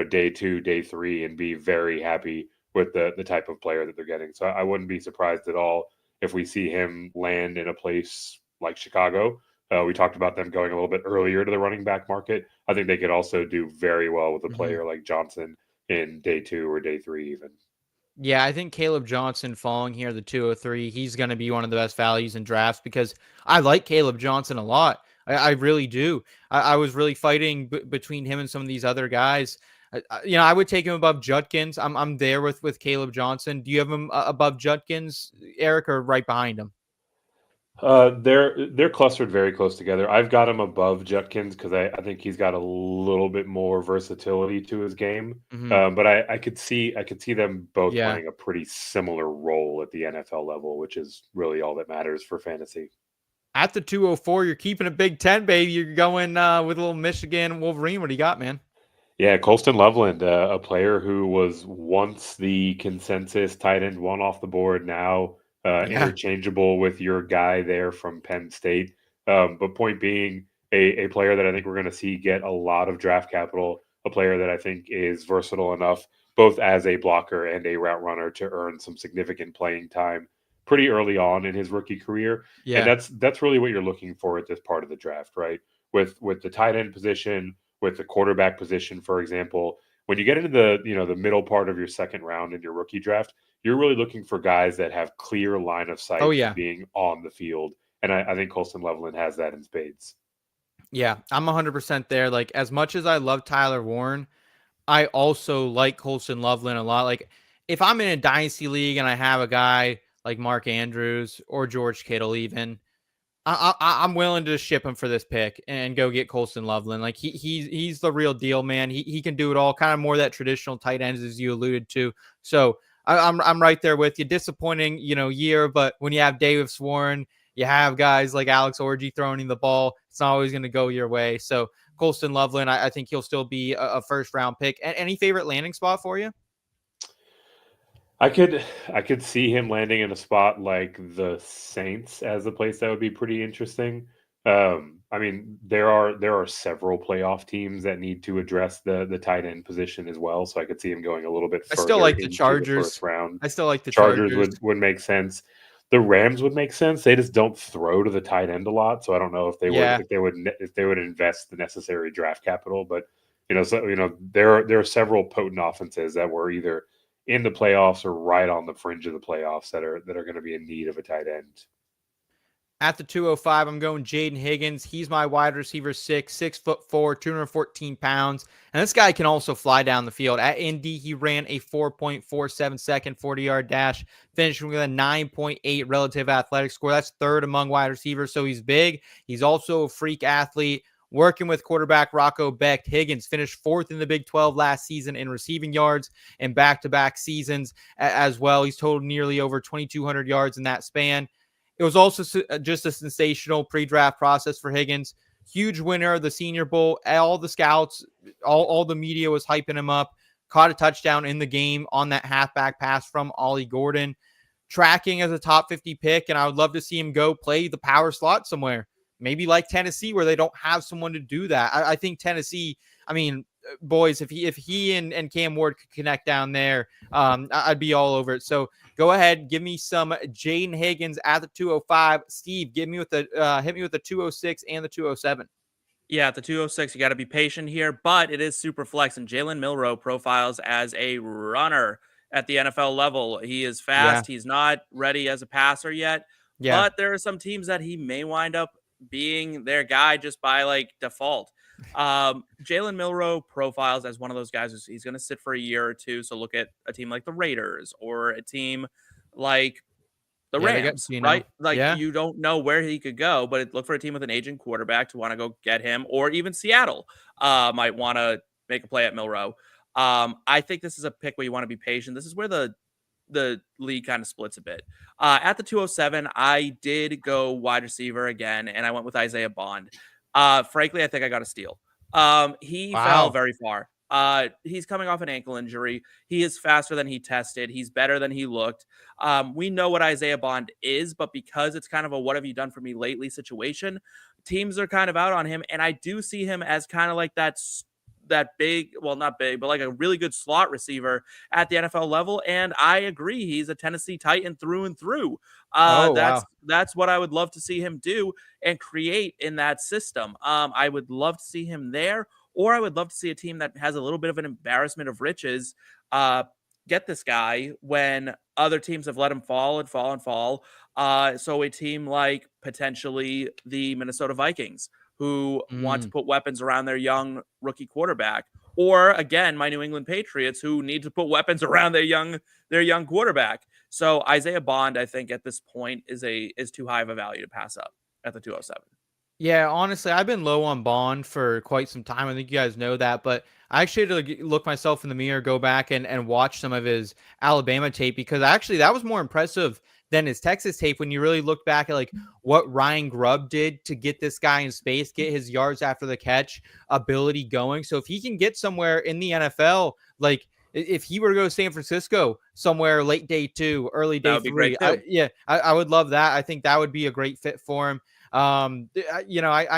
day 2, day 3, and be very happy with the type of player that they're getting. So I wouldn't be surprised at all if we see him land in a place like Chicago. We talked about them going a little bit earlier to the running back market. I think they could also do very well with a player like Johnson in day 2 or day 3 even. Yeah, I think Kaleb Johnson falling here, the 203, he's going to be one of the best values in drafts because I like Kaleb Johnson a lot. I really do. I was really fighting between him and some of these other guys. I would take him above Judkins. I'm there with Kaleb Johnson. Do you have him above Judkins, Eric, or right behind him? They're clustered very close together. I've got him above Judkins because I think he's got a little bit more versatility to his game. But I could see them both playing a pretty similar role at the NFL level, which is really all that matters for fantasy. At the 204, you're keeping a Big Ten, baby. You're going with a little Michigan Wolverine. What do you got, man? Yeah, Colston Loveland, a player who was once the consensus tight end one off the board, now interchangeable with your guy there from Penn State. But point being, a player that I think we're going to see get a lot of draft capital, a player that I think is versatile enough, both as a blocker and a route runner, to earn some significant playing time pretty early on in his rookie career. Yeah. And that's really what you're looking for at this part of the draft, right? With the tight end position, with the quarterback position, for example, when you get into the middle part of your second round in your rookie draft, you're really looking for guys that have clear line of sight to being on the field. And I think Colston Loveland has that in spades. Yeah, I'm 100% there. Like, as much as I love Tyler Warren, I also like Colston Loveland a lot. Like, if I'm in a dynasty league and I have a guy like Mark Andrews or George Kittle even, I'm willing to ship him for this pick and go get Colston Loveland. Like he's the real deal, man. He can do it all, kind of more that traditional tight ends as you alluded to. So I'm right there with you. Disappointing, year, but when you have Davis Warren, you have guys like Alex Orji throwing the ball, it's not always going to go your way. So Colston Loveland, I think he'll still be a first round pick. Any favorite landing spot for you? I could see him landing in a spot like the Saints as a place that would be pretty interesting. I mean, there are several playoff teams that need to address the tight end position as well. So I could see him going a little bit further. I still like the Chargers. The first round. I still like the Chargers would make sense. The Rams would make sense. They just don't throw to the tight end a lot, so I don't know if they would invest the necessary draft capital. But there are several potent offenses that were either in the playoffs or right on the fringe of the playoffs that are going to be in need of a tight end. At the 205, I'm going Jayden Higgins. He's my wide receiver 6'4", 214 pounds. And this guy can also fly down the field. At Indy, he ran a 4.47 second 40-yard dash, finishing with a 9.8 relative athletic score. That's third among wide receivers, so he's big. He's also a freak athlete. Working with quarterback Rocco Becht, Higgins finished fourth in the Big 12 last season in receiving yards and back-to-back seasons as well. He's totaled nearly over 2,200 yards in that span. It was also just a sensational pre-draft process for Higgins. Huge winner of the Senior Bowl. All the scouts, all the media was hyping him up. Caught a touchdown in the game on that halfback pass from Ollie Gordon. Tracking as a top 50 pick, and I would love to see him go play the power slot somewhere. Maybe like Tennessee, where they don't have someone to do that. I think Tennessee, I mean, boys, if he and Cam Ward could connect down there, I'd be all over it. So go ahead, give me some Jayden Higgins at the 205. Steve, hit me with the 206 and the 207. Yeah, at the 206, you got to be patient here, but it is super flex, and Jalen Milroe profiles as a runner at the NFL level. He is fast. Yeah. He's not ready as a passer yet, but there are some teams that he may wind up being their guy just by like default. Jalen Milroe profiles as one of those guys who's he's going to sit for a year or two. So look at a team like the Raiders or a team like the Rams, right? Like you don't know where he could go, but look for a team with an aging quarterback to want to go get him, or even Seattle might want to make a play at Milroe. I think this is a pick where you want to be patient. This is where the league kind of splits a bit. At the 207, I did go wide receiver again, and I went with Isaiah Bond. Frankly, I think I got a steal. He fell very far. He's coming off an ankle injury. He is faster than he tested. He's better than he looked. We know what Isaiah Bond is, but because it's kind of a what have you done for me lately situation, teams are kind of out on him, and I do see him as kind of like that big, well, not big, but like a really good slot receiver at the NFL level. And I agree, he's a Tennessee Titan through and through. That's what I would love to see him do and create in that system. I would love to see him there, or I would love to see a team that has a little bit of an embarrassment of riches get this guy when other teams have let him fall. So a team like potentially the Minnesota Vikings, who want to put weapons around their young rookie quarterback, or again, my New England Patriots, who need to put weapons around their young quarterback. So Isaiah Bond, I think at this point is too high of a value to pass up at the 207. Yeah, honestly, I've been low on Bond for quite some time. I think you guys know that, but I actually had to look myself in the mirror, go back and watch some of his Alabama tape, because actually that was more impressive than his Texas tape when you really look back at like what Ryan Grubb did to get this guy in space, get his yards after the catch ability going. So if he can get somewhere in the NFL, like if he were to go to San Francisco somewhere late day 2, early day 3, I would love that. I think that would be a great fit for him. I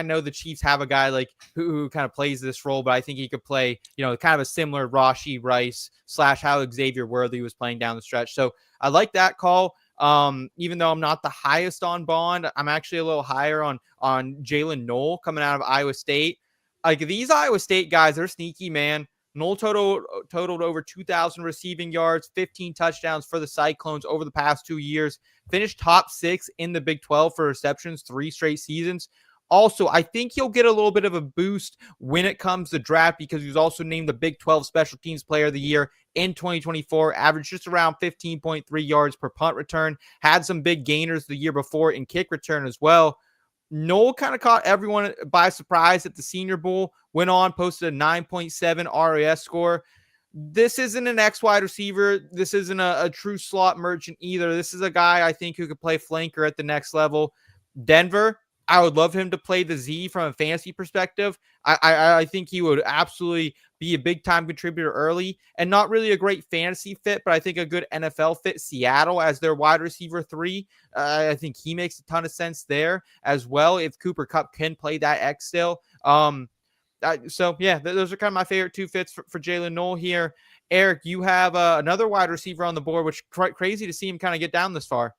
know the Chiefs have a guy like who kind of plays this role, but I think he could play, kind of a similar Rashee Rice / how Xavier Worthy was playing down the stretch. So I like that call. Even though I'm not the highest on Bond, I'm actually a little higher on Jalen Noel coming out of Iowa State. Like these Iowa State guys, they're sneaky, man. Noel totaled over 2,000 receiving yards, 15 touchdowns for the Cyclones over the past 2 years. Finished top 6 in the Big 12 for receptions 3 straight seasons. Also, I think he'll get a little bit of a boost when it comes to draft, because he was also named the Big 12 Special Teams Player of the Year in 2024, averaged just around 15.3 yards per punt return, had some big gainers the year before in kick return as well. Noel kind of caught everyone by surprise at the Senior Bowl, went on, posted a 9.7 RAS score. This isn't an X wide receiver. This isn't a true slot merchant either. This is a guy I think who could play flanker at the next level. Denver, I would love him to play the Z from a fantasy perspective. I think he would absolutely be a big-time contributor early, and not really a great fantasy fit, but I think a good NFL fit. Seattle as their wide receiver 3. I think he makes a ton of sense there as well if Cooper Kupp can play that X still. Those are kind of my favorite 2 fits for Jalen Noel here. Eric, you have another wide receiver on the board, which crazy to see him kind of get down this far.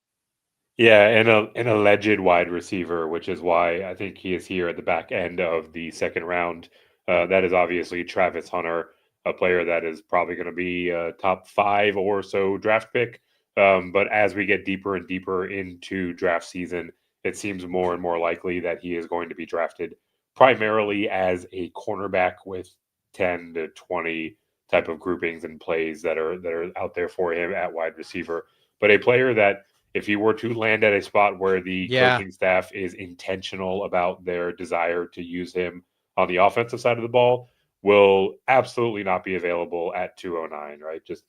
Yeah, and an alleged wide receiver, which is why I think he is here at the back end of the second round. That is obviously Travis Hunter. a player that is probably going to be a top 5 or so draft pick. But as we get deeper and deeper into draft season, it seems more and more likely that he is going to be drafted primarily as a cornerback with 10 to 20 type of groupings and plays that are out there for him at wide receiver. But a player that, if he were to land at a spot where the coaching staff is intentional about their desire to use him on the offensive side of the ball, will absolutely not be available at 209, right? Just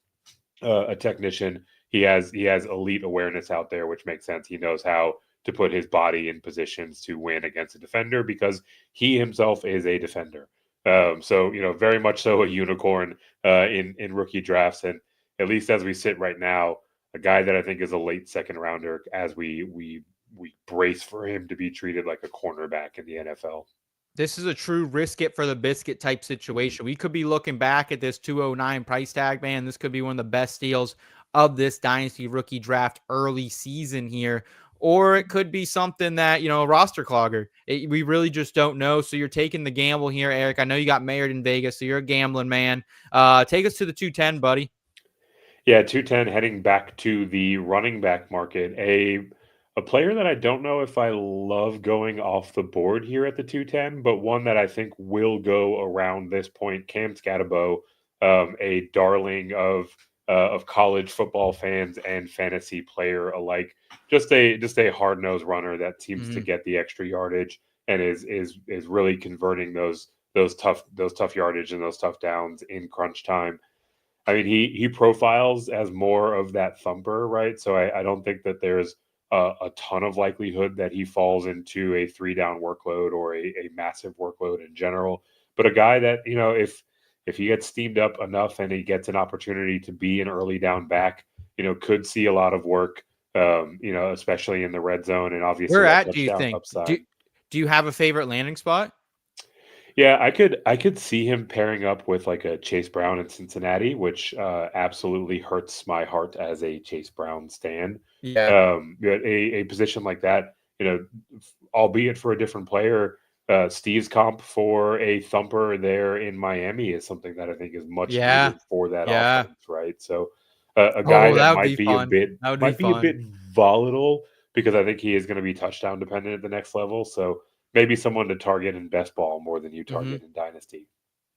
a technician. He has elite awareness out there, which makes sense. He knows how to put his body in positions to win against a defender because he himself is a defender. So, very much so a unicorn in rookie drafts. And at least as we sit right now, a guy that I think is a late second rounder as we brace for him to be treated like a cornerback in the NFL. This is a true risk it for the biscuit type situation. We could be looking back at this 209 price tag, man. This could be one of the best steals of this Dynasty rookie draft early season here. Or it could be something that, a roster clogger. We really just don't know. So you're taking the gamble here, Eric. I know you got Mayored in Vegas, so you're a gambling man. Take us to the 210, buddy. Yeah, 210 heading back to the running back market. A player that I don't know if I love going off the board here at the 210, but one that I think will go around this point, Cam Scatterbo, a darling of college football fans and fantasy player alike. Just a hard-nosed runner that seems to get the extra yardage and is really converting those tough yardage and those tough downs in crunch time. I mean, he profiles as more of that thumper, right? So I don't think that there's a ton of likelihood that he falls into a 3-down workload or a massive workload in general. But a guy that, if he gets steamed up enough and he gets an opportunity to be an early down back, could see a lot of work, especially in the red zone and obviously where at do you think? Upside. Do you have a favorite landing spot? Yeah, I could see him pairing up with like a Chase Brown in Cincinnati, which absolutely hurts my heart as a Chase Brown stan. Yeah. A position like that, albeit for a different player, Steve's comp for a thumper there in Miami is something that I think is much needed for that offense, right? So a guy that might be a bit volatile because I think he is going to be touchdown dependent at the next level. So maybe someone to target in best ball more than you target in Dynasty.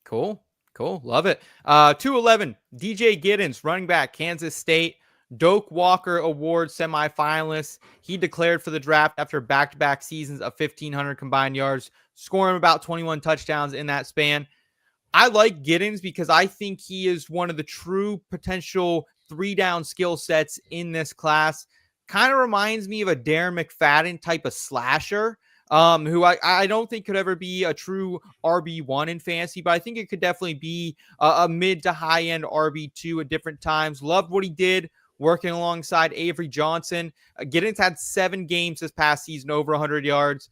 Cool. Love it. 211, DJ Giddens, running back, Kansas State. Doak Walker Award semifinalist. He declared for the draft after back-to-back seasons of 1,500 combined yards, scoring about 21 touchdowns in that span. I like Giddens because I think he is one of the true potential 3-down skill sets in this class. Kind of reminds me of a Darren McFadden type of slasher. Who I don't think could ever be a true RB1 in fantasy, but I think it could definitely be a mid to high end RB2 at different times. Loved what he did working alongside Avery Johnson. Giddens had 7 games this past season over 100 yards.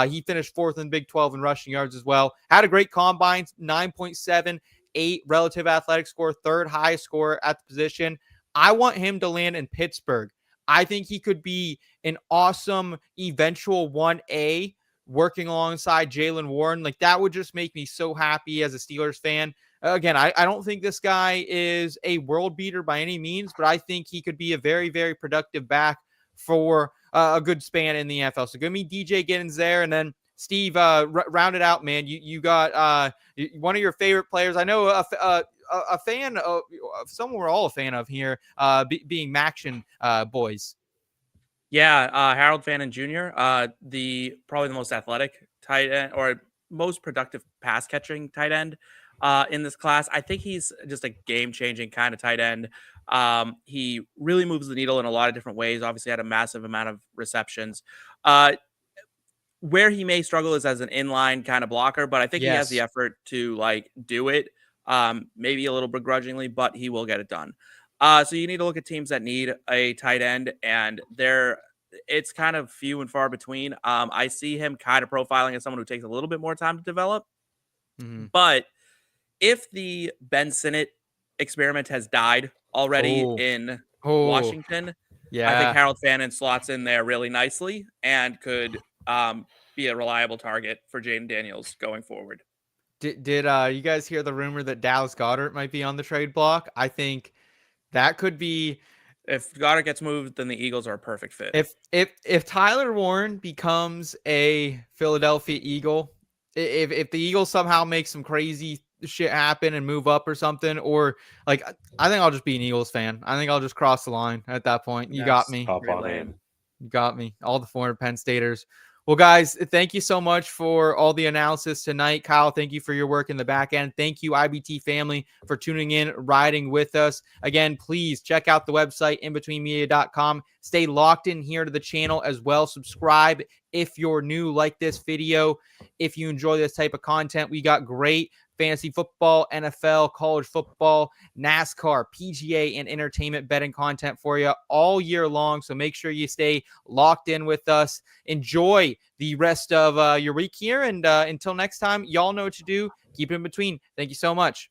He finished 4th in the Big 12 in rushing yards as well. Had a great combine, 9.78 relative athletic score, 3rd highest score at the position. I want him to land in Pittsburgh. I think he could be an awesome eventual 1A working alongside Jaylen Warren. Like, that would just make me so happy as a Steelers fan. Again, I don't think this guy is a world beater by any means, but I think he could be a very, very productive back for a good span in the NFL. So give me DJ Giddens there. And then Steve, round it out, man. You got one of your favorite players. I know a fan of someone we're all a fan of here, being Maction boys. Yeah, Harold Fannin Jr., probably the most athletic tight end or most productive pass catching tight end in this class. I think he's just a game-changing kind of tight end. He really moves the needle in a lot of different ways. Obviously had a massive amount of receptions. Where he may struggle is as an inline kind of blocker, but I think he has the effort to do it, maybe a little begrudgingly, but he will get it done. So you need to look at teams that need a tight end, and it's kind of few and far between. I see him kind of profiling as someone who takes a little bit more time to develop. But if the Ben Sinnott experiment has died already in Washington, I think Harold Fannin slots in there really nicely and could be a reliable target for Jayden Daniels going forward. Did you guys hear the rumor that Dallas Goedert might be on the trade block? I think that could be. If Goddard gets moved, then the Eagles are a perfect fit. If Tyler Warren becomes a Philadelphia Eagle, if the Eagles somehow make some crazy shit happen and move up or something, or like, I think I'll just be an Eagles fan. I think I'll just cross the line at that point. You got me. Hop on in. You got me. All the former Penn Staters. Well, guys, thank you so much for all the analysis tonight. Kyle, thank you for your work in the back end. Thank you, IBT family, for tuning in, riding with us. Again, please check out the website, inbetweenmedia.com. Stay locked in here to the channel as well. Subscribe if you're new, like this video. If you enjoy this type of content, we got great fantasy football, NFL, college football, NASCAR, PGA, and entertainment betting content for you all year long. So make sure you stay locked in with us. Enjoy the rest of your week here. And until next time, y'all know what to do. Keep it in between. Thank you so much.